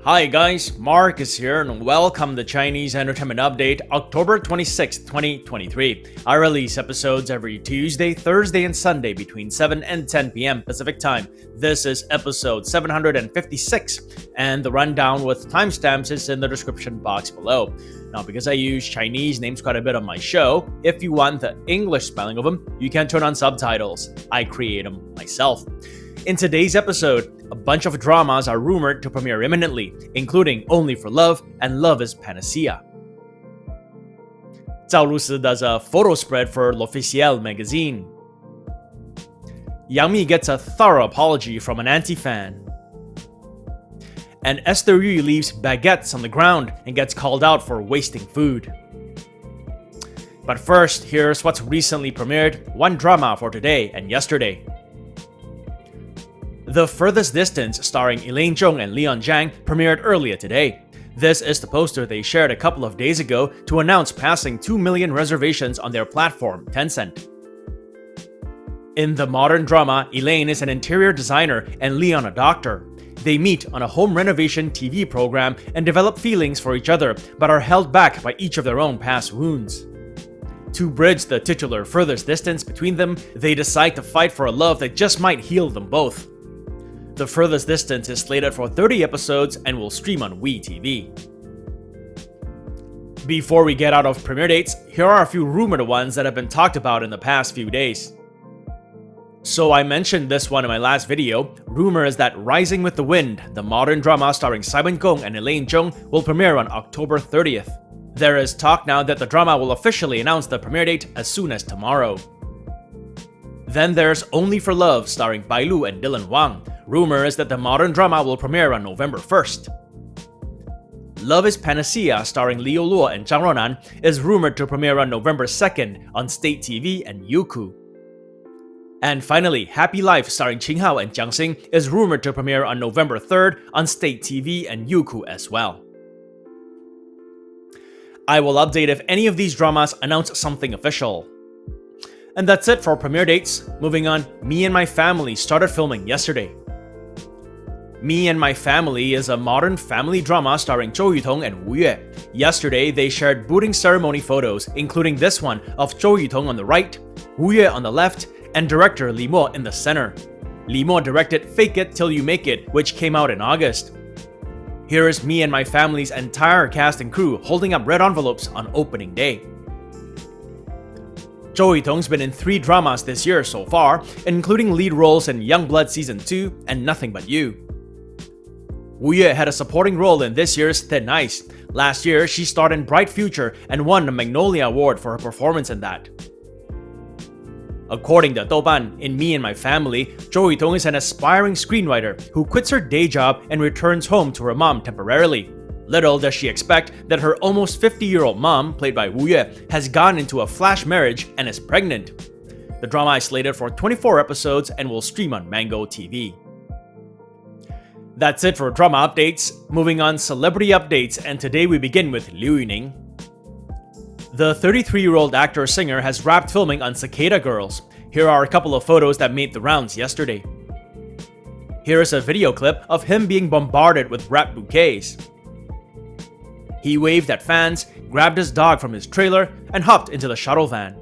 Hi guys, Marcus here and welcome to Chinese Entertainment Update, October 26, 2023. I release episodes every Tuesday, Thursday, and Sunday between 7 and 10 p.m. Pacific Time. This is episode 756, and the rundown with timestamps is in the description box below. Now, because I use Chinese names quite a bit on my show, if you want the English spelling of them, you can turn on subtitles. I create them myself. In today's episode, a bunch of dramas are rumored to premiere imminently, including Only for Love and Love is Panacea. Zhao Lusi does a photo spread for L'Officiel magazine. Yang Mi gets a thorough apology from an anti-fan. And Esther Yu leaves baguettes on the ground and gets called out for wasting food. But first, here's what's recently premiered, one drama for today and yesterday. The Furthest Distance, starring Elaine Zhong and Leon Zhang, premiered earlier today. This is the poster they shared a couple of days ago to announce passing 2 million reservations on their platform, Tencent. In the modern drama, Elaine is an interior designer and Leon a doctor. They meet on a home renovation TV program and develop feelings for each other, but are held back by each of their own past wounds. To bridge the titular furthest distance between them, they decide to fight for a love that just might heal them both. The Furthest Distance is slated for 30 episodes and will stream on WeTV. Before we get out of premiere dates, here are a few rumored ones that have been talked about in the past few days. So I mentioned this one in my last video. Rumor is that Rising with the Wind, the modern drama starring Simon Gong and Elaine Zhong, will premiere on October 30th. There is talk now that the drama will officially announce the premiere date as soon as tomorrow. Then there's Only for Love, starring Bai Lu and Dylan Wang. Rumor is that the modern drama will premiere on November 1st. Love is Panacea, starring Liu Luo and Zhang Ronan, is rumored to premiere on November 2nd on State TV and Youku. And finally, Happy Life, starring Qing Hao and Jiang Xing, is rumored to premiere on November 3rd on State TV and Youku as well. I will update if any of these dramas announce something official. And that's it for premiere dates. Moving on, Me and My Family started filming yesterday. Me and My Family is a modern family drama starring Zhou Yutong and Wu Yue. Yesterday, they shared booting ceremony photos, including this one of Zhou Yutong on the right, Wu Yue on the left, and director Li Mo in the center. Li Mo directed Fake It Till You Make It, which came out in August. Here is Me and My Family's entire cast and crew holding up red envelopes on opening day. Zhou Yutong's been in 3 dramas this year so far, including lead roles in Youngblood Season 2 and Nothing But You. Wu Yue had a supporting role in this year's Thin Ice. Last year, she starred in Bright Future and won a Magnolia Award for her performance in that. According to Douban, in Me and My Family, Zhou Yutong is an aspiring screenwriter who quits her day job and returns home to her mom temporarily. Little does she expect that her almost 50-year-old mom, played by Wu Yue, has gone into a flash marriage and is pregnant. The drama is slated for 24 episodes and will stream on Mango TV. That's it for drama updates. Moving on, celebrity updates, and today we begin with Liu Yuning. The 33-year-old actor-singer has wrapped filming on Cicada Girls. Here are a couple of photos that made the rounds yesterday. Here is a video clip of him being bombarded with wrapped bouquets. He waved at fans, grabbed his dog from his trailer, and hopped into the shuttle van.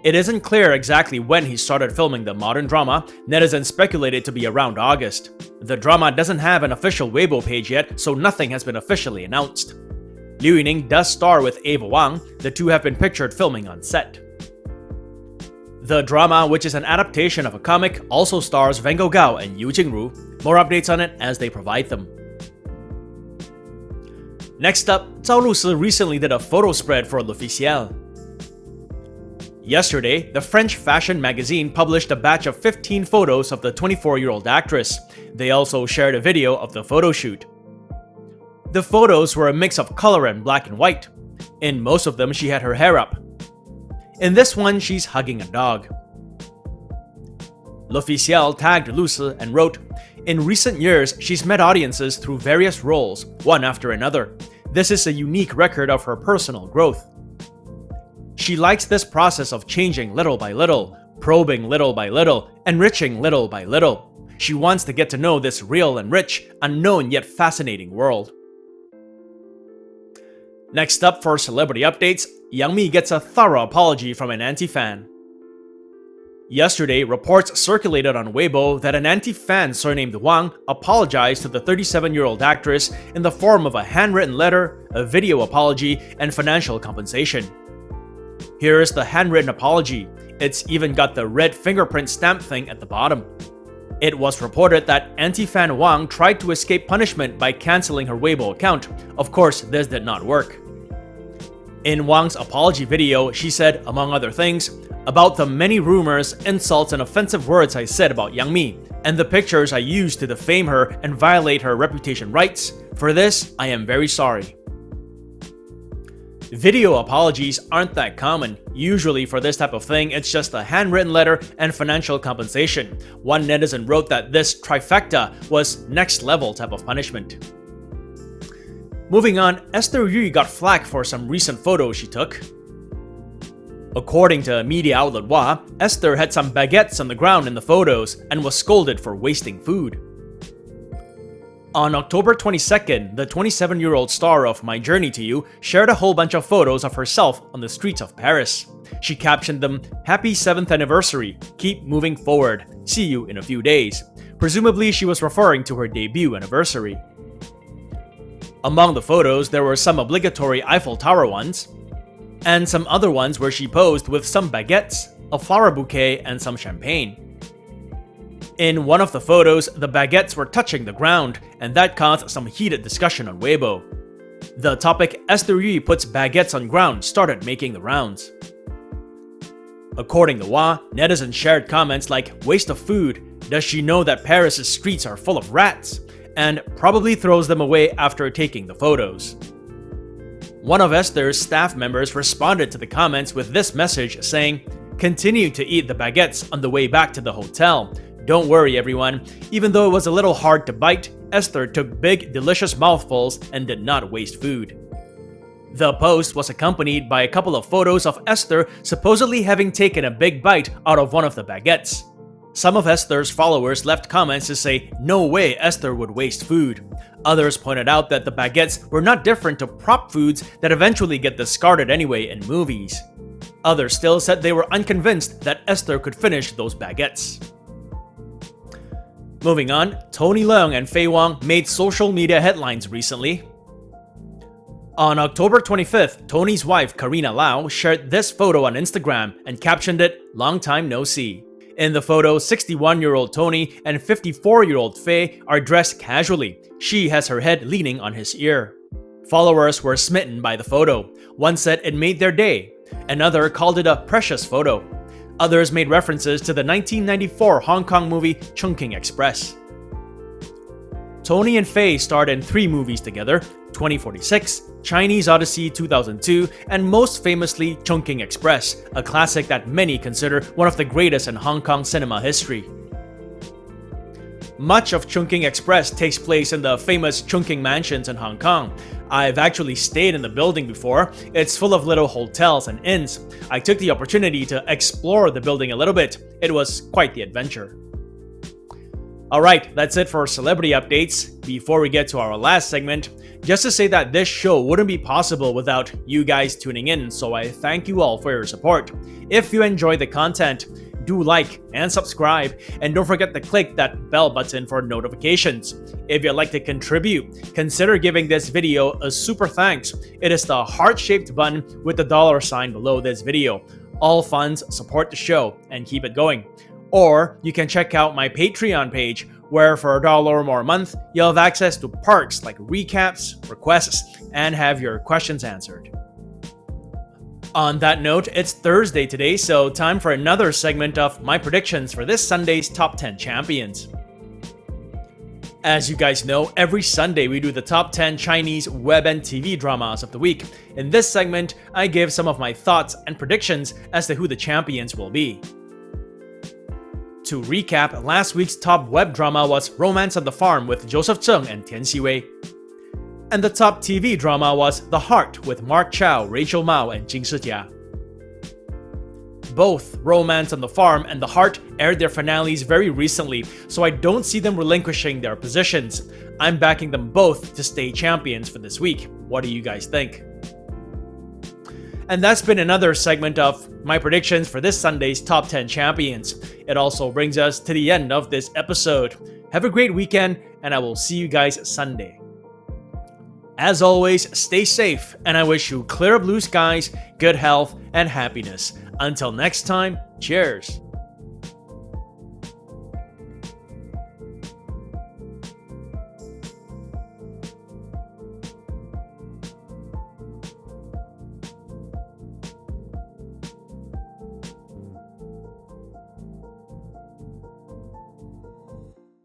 It isn't clear exactly when he started filming the modern drama. Netizens speculated to be around August. The drama doesn't have an official Weibo page yet, so nothing has been officially announced. Liu Yuning does star with Ava Wang. The two have been pictured filming on set. The drama, which is an adaptation of a comic, also stars Wen Gao and Yu Jingru. More updates on it as they provide them. Next up, Zhao Lusi recently did a photo spread for L'Officiel. Yesterday, the French fashion magazine published a batch of 15 photos of the 24-year-old actress. They also shared a video of the photo shoot. The photos were a mix of color and black and white. In most of them, she had her hair up. In this one, she's hugging a dog. L'Officiel tagged Lusi and wrote, "In recent years, she's met audiences through various roles, one after another. This is a unique record of her personal growth. She likes this process of changing little by little, probing little by little, enriching little by little. She wants to get to know this real and rich, unknown yet fascinating world. Next up for celebrity updates, Yang Mi gets a thorough apology from an anti-fan. Yesterday, reports circulated on Weibo that an anti-fan surnamed Wang apologized to the 37-year-old actress in the form of a handwritten letter, a video apology, and financial compensation. Here is the handwritten apology. It's even got the red fingerprint stamp thing at the bottom. It was reported that anti-fan Wang tried to escape punishment by canceling her Weibo account. Of course, this did not work. In Wang's apology video, she said, among other things, about the many rumors, insults, and offensive words I said about Yang Mi, and the pictures I used to defame her and violate her reputation rights. For this, I am very sorry. Video apologies aren't that common. Usually for this type of thing, it's just a handwritten letter and financial compensation. One netizen wrote that this trifecta was next level type of punishment. Moving on, Esther Yu got flack for some recent photos she took. According to media outlet Hua, Esther had some baguettes on the ground in the photos and was scolded for wasting food. On October 22nd, the 27-year-old star of My Journey to You shared a whole bunch of photos of herself on the streets of Paris. She captioned them, "Happy 7th anniversary, keep moving forward, see you in a few days." Presumably she was referring to her debut anniversary. Among the photos, there were some obligatory Eiffel Tower ones, and some other ones where she posed with some baguettes, a flower bouquet, and some champagne. In one of the photos, the baguettes were touching the ground, and that caused some heated discussion on Weibo. The topic "Esther Yu puts baguettes on ground" started making the rounds. According to Hua, netizens shared comments like "waste of food," "does she know that Paris' streets are full of rats," and "probably throws them away after taking the photos." One of Esther's staff members responded to the comments with this message saying, "Continue to eat the baguettes on the way back to the hotel. Don't worry everyone, even though it was a little hard to bite, Esther took big, delicious mouthfuls and did not waste food." The post was accompanied by a couple of photos of Esther supposedly having taken a big bite out of one of the baguettes. Some of Esther's followers left comments to say no way Esther would waste food. Others pointed out that the baguettes were not different to prop foods that eventually get discarded anyway in movies. Others still said they were unconvinced that Esther could finish those baguettes. Moving on, Tony Leung and Faye made social media headlines recently. On October 25th, Tony's wife Karina Lau shared this photo on Instagram and captioned it, "Long time no see." In the photo, 61-year-old Tony and 54-year-old Faye are dressed casually. She has her head leaning on his ear. Followers were smitten by the photo. One said it made their day. Another called it a precious photo. Others made references to the 1994 Hong Kong movie Chungking Express. Tony and Faye starred in 3 movies together: 2046, Chinese Odyssey 2002, and most famously Chungking Express, a classic that many consider one of the greatest in Hong Kong cinema history. Much of Chungking Express takes place in the famous Chungking Mansions in Hong Kong. I've actually stayed in the building before. It's full of little hotels and inns. I took the opportunity to explore the building a little bit. It was quite the adventure. Alright, that's it for celebrity updates. Before we get to our last segment, just to say that this show wouldn't be possible without you guys tuning in, so I thank you all for your support. If you enjoy the content, do like and subscribe, and don't forget to click that bell button for notifications. If you'd like to contribute, consider giving this video a super thanks. It is the heart-shaped button with the $ below this video. All funds support the show and keep it going. Or you can check out my Patreon page, where for $1 or more a month, you'll have access to perks like recaps, requests, and have your questions answered. On that note, it's Thursday today, so time for another segment of my predictions for this Sunday's Top 10 Champions. As you guys know, every Sunday we do the top 10 Chinese web and TV dramas of the week. In this segment, I give some of my thoughts and predictions as to who the champions will be. To recap, last week's top web drama was Romance on the Farm with Joseph Zheng and Tian Xiwei. And the top TV drama was The Heart with Mark Chow, Rachel Mao, and Jing Shijia. Both Romance on the Farm and The Heart aired their finales very recently, so I don't see them relinquishing their positions. I'm backing them both to stay champions for this week. What do you guys think? And that's been another segment of my predictions for this Sunday's Top 10 Champions. It also brings us to the end of this episode. Have a great weekend, and I will see you guys Sunday. As always, stay safe, and I wish you clear blue skies, good health, and happiness. Until next time, cheers!